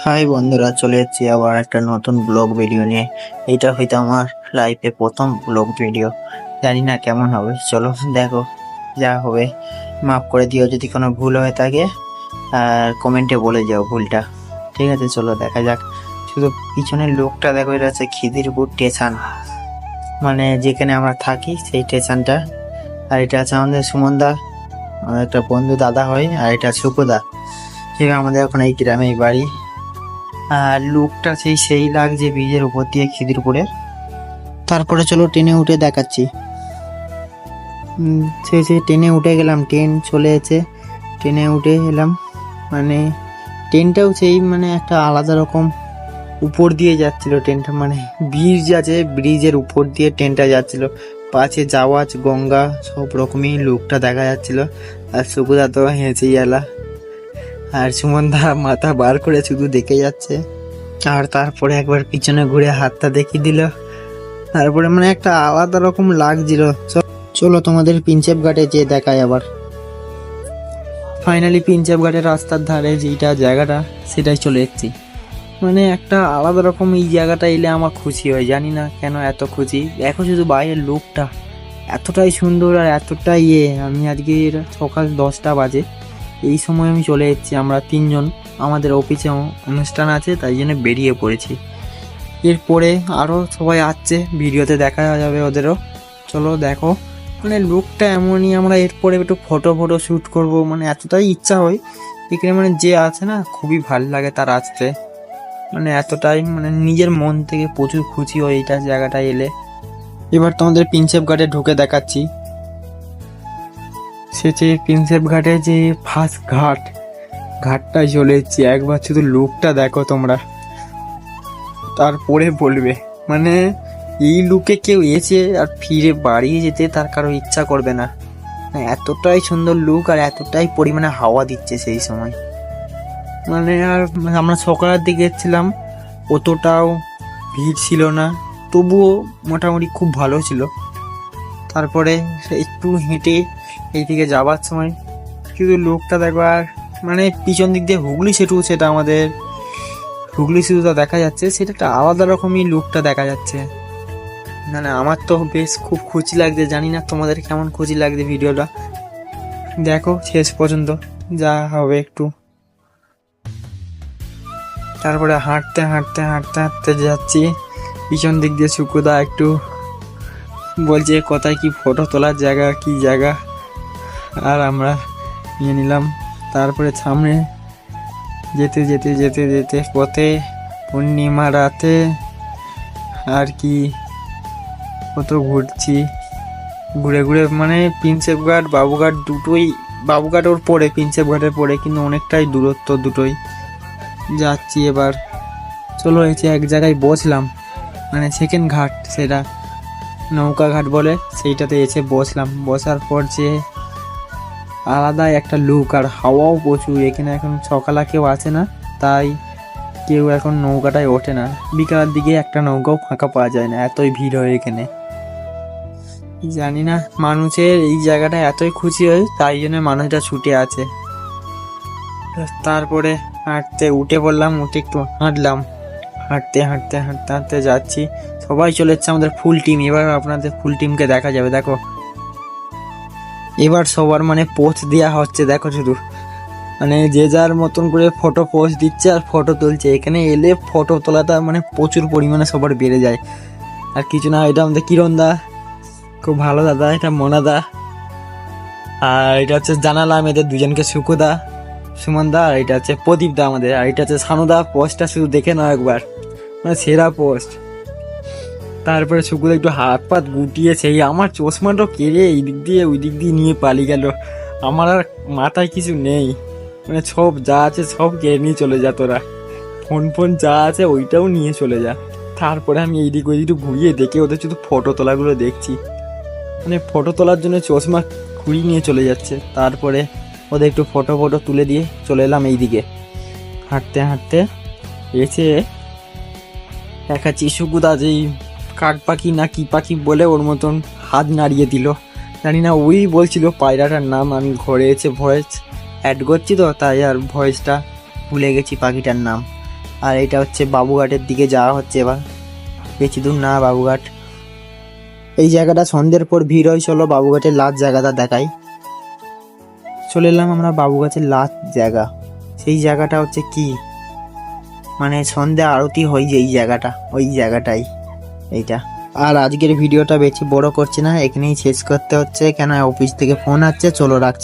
High বন্ধুরা, চলে এসেছি আবার একটা নতুন ব্লগ ভিডিও নিয়ে। এইটা হয়তো আমার লাইফে প্রথম ব্লগ ভিডিও। জানি না কেমন হবে, চলো দেখো। যা হবে মাফ করে দিও যদি কোনো ভুল হয়ে থাকে, আর কমেন্টে বলে যাও ভুলটা। ঠিক আছে, চলো দেখা যাক। শুধু পিছনের লোকটা দেখো, এটা হচ্ছে খিদিরপুর স্টেশন, মানে যেখানে আমরা থাকি সেই স্টেশনটা। আর এটা আছে আমাদের সুমনদা, আমার একটা বন্ধু দাদা হয়। আর এটা সুকুদা, ঠিক আমাদের এখন এই গ্রামেই বাড়ি। আর লুকটা সেই লাগছে ব্রিজের উপর দিয়ে খিদিরপুরের। তারপরে চলো ট্রেনে উঠে দেখাচ্ছি। সেই ট্রেনে উঠে গেলাম, ট্রেন চলে এসেছে। ট্রেনে উঠে এলাম, মানে ট্রেনটাও সেই মানে একটা আলাদা রকম উপর দিয়ে যাচ্ছিল ট্রেনটা, মানে ব্রিজ আছে, ব্রিজের উপর দিয়ে ট্রেনটা যাচ্ছিল। পাশে জাওয়াজ গঙ্গা সব রকমই লুকটা দেখা যাচ্ছিল। আর সুকুদা তো হেসেই এলা, আর সুমনদা মাথা বার করে শুধু দেখে যাচ্ছে। আর তারপরে একবার পিছনে ঘুরে হাতটা দেখিয়ে দিল। তারপরে মানে একটা আলাদা রকম লাগছিল। চলো তোমাদের প্রিন্সেপ ঘাটে যেয়ে দেখায় আবার। ফাইনালি প্রিন্সেপ ঘাটের রাস্তার ধারে যেটা জায়গাটা, সেটাই চলে এসেছি। মানে একটা আলাদা রকম এই জায়গাটা এলে আমার খুশি হয়, জানি না কেন এত খুশি। দেখো শুধু বাইরের লোকটা এতটাই সুন্দর আর এতটাই আমি আজকে সকাল 10টা বাজে, এই সময় আমি চলে এসেছি। আমরা 3জন, আমাদের অফিসে অনুষ্ঠান আছে, তাই জন্য বেরিয়ে পড়েছি। এরপরে আরও সবাই আসছে, ভিডিওতে দেখা যাবে ওদেরও। চলো দেখো, মানে লুকটা এমনই। আমরা এরপরে একটু ফটো শ্যুট করব, মানে এতটাই ইচ্ছা হয় এখানে, মানে যে আছে না খুবই ভালো লাগে তার আসতে, মানে এতটাই মানে নিজের মন থেকে প্রচুর খুশি হয় এইটা জায়গাটা এলে। এবার তোমাদের প্রিন্সেপ ঘাটে ঢুকে দেখাচ্ছি। সে প্রিন্সেপ ঘাটে যে ফার্স্ট ঘাটটায় চলে এসেছি। একবার শুধু লুকটা দেখো তোমরা, তারপরে বলবে। মানে এই লুকে কেউ এসে আর ফিরে বাড়ি যেতে তার কারো ইচ্ছা করবে না, এতটাই সুন্দর লুক আর এতটাই পরিমাণে হাওয়া দিচ্ছে সেই সময়। মানে আর আমরা সকালের দিকে এসেছিলাম, অতটাও ভিড় ছিল না, তবুও মোটামুটি খুব ভালো ছিল। তারপরে একটু হেঁটে এইদিকে যাবার সময় শুধু লোকটা দেখো। আর মানে পিছন দিক দিয়ে হুগলি সেতু, সেটা আমাদের হুগলি সেতুটা দেখা যাচ্ছে, সেটা একটা আলাদা রকমই লুকটা দেখা যাচ্ছে। মানে আমার তো বেশ খুব খুশি লাগছে, জানি না তোমাদের কেমন খুশি লাগছে। ভিডিওটা দেখো শেষ পর্যন্ত, যা হবে একটু। তারপরে হাঁটতে যাচ্ছি, পিছন দিক দিয়ে সুকুদা একটু বলছে কোথায় কি ফটো তোলার জায়গা, কি জায়গা, আর আমরা নিয়ে নিলাম। তারপরে সামনে যেতে পথে পূর্ণিমা রাতে আর কি কত ঘুরছি, ঘুরে মানে প্রিন্সেপ ঘাট বাবুঘাট দুটোই, বাবুঘাট ওর পরে প্রিন্সেপ ঘাটের পরে, কিন্তু অনেকটাই দূরত্ব দুটোই। যাচ্ছি এবার, চলো এসে এক জায়গায় বসলাম, মানে সেকেন্ড ঘাট, সেটা নৌকা ঘাট বলে, সেইটাতে এসে বসলাম। বসার পর যে আলাদাই একটা লুক, আর হাওয়াও প্রচুর এখানে। এখন সকালে কেউ আসে না, তাই কেউ এখন নৌকাটায় ওঠে না। বিকালের দিকে একটা নৌকাও ফাঁকা পাওয়া যায় না, এতই ভিড় হয় এখানে। জানি না মানুষের এই জায়গাটা এতই খুশি হয়, তাই জন্য মানুষটা ছুটে আছে। তারপরে উঠে পড়লাম, উঠে একটু হাঁটলাম। হাঁটতে যাচ্ছি, সবাই চলে যাচ্ছে আমাদের ফুল টিম। এবার আপনাদের ফুল টিমকে দেখা যাবে, দেখো এবার সবার মানে পোস্ট দেওয়া হচ্ছে। দেখো শুধু মানে যে যার মতন করে ফটো পোস্ট দিচ্ছে আর ফটো তুলছে। এখানে এলে ফটো তোলাটা মানে প্রচুর পরিমাণে সবার বেড়ে যায়। আর কিছু না, এটা আমাদের কিরণদা, খুব ভালো দাদা। এটা মোনাদা, আর এটা হচ্ছে জানালাম এদের দুজনকে, সুকুদা সুমনদা। আর এটা হচ্ছে প্রদীপদা আমাদের, আর এটা হচ্ছে সানুদা। পোস্টটা শুধু দেখে নাও একবার, মানে সেরা পোস্ট। তারপরে সুকুদা একটু হাত পাত গুটিয়ে সেই আমার চশমাটা কেড়ে এই দিক দিয়ে ওই দিক দিয়ে নিয়ে পালিয়ে গেল। আমার আর মাথায় কিছু নেই, মানে সব যা আছে সব কেড়ে নিয়ে চলে যা তোরা, ফোন যা আছে ওইটাও নিয়ে চলে যা। তারপরে আমি এইদিক ওইদিক ঘুরিয়ে দেখে ওদের শুধু ফটো তোলাগুলো দেখছি, মানে ফটো তোলার জন্য চশমা ঘুরিয়ে নিয়ে চলে যাচ্ছে। তারপরে ওদের একটু ফটো তুলে দিয়ে চলে এলাম এইদিকে। হাঁটতে এসে দেখাচ্ছি সুকুদা যেই কাক পাখি না কি পাখি বলে ওর মতন হাত নাড়িয়ে দিল। জানি না ওই বলছিল পায়রাটার নাম, আমি ঘরে এসে ভয়েস অ্যাড করছি তো, তাই আর ভয়েসটা ভুলে গেছি পাখিটার নাম। আর এটা হচ্ছে বাবুঘাটের দিকে যাওয়া হচ্ছে এবার, বেশি দূর না বাবুঘাট। এই জায়গাটা সন্ধ্যের পর ভিড় হয়, চলো বাবুঘাটের লাস্ট জায়গাটা দেখাই। চলে এলাম আমরা বাবুঘাটের লাস্ট জায়গা। সেই জায়গাটা হচ্ছে কি, মানে সন্ধ্যা আরতি হয় যে এই জায়গাটা, ওই জায়গাটাই এইটা। আর আজকের ভিডিওটা বেশি বড় করছি না, এখানেই শেষ করতে হচ্ছে, কেন অফিস থেকে ফোন আসছে। চলো রাখছি।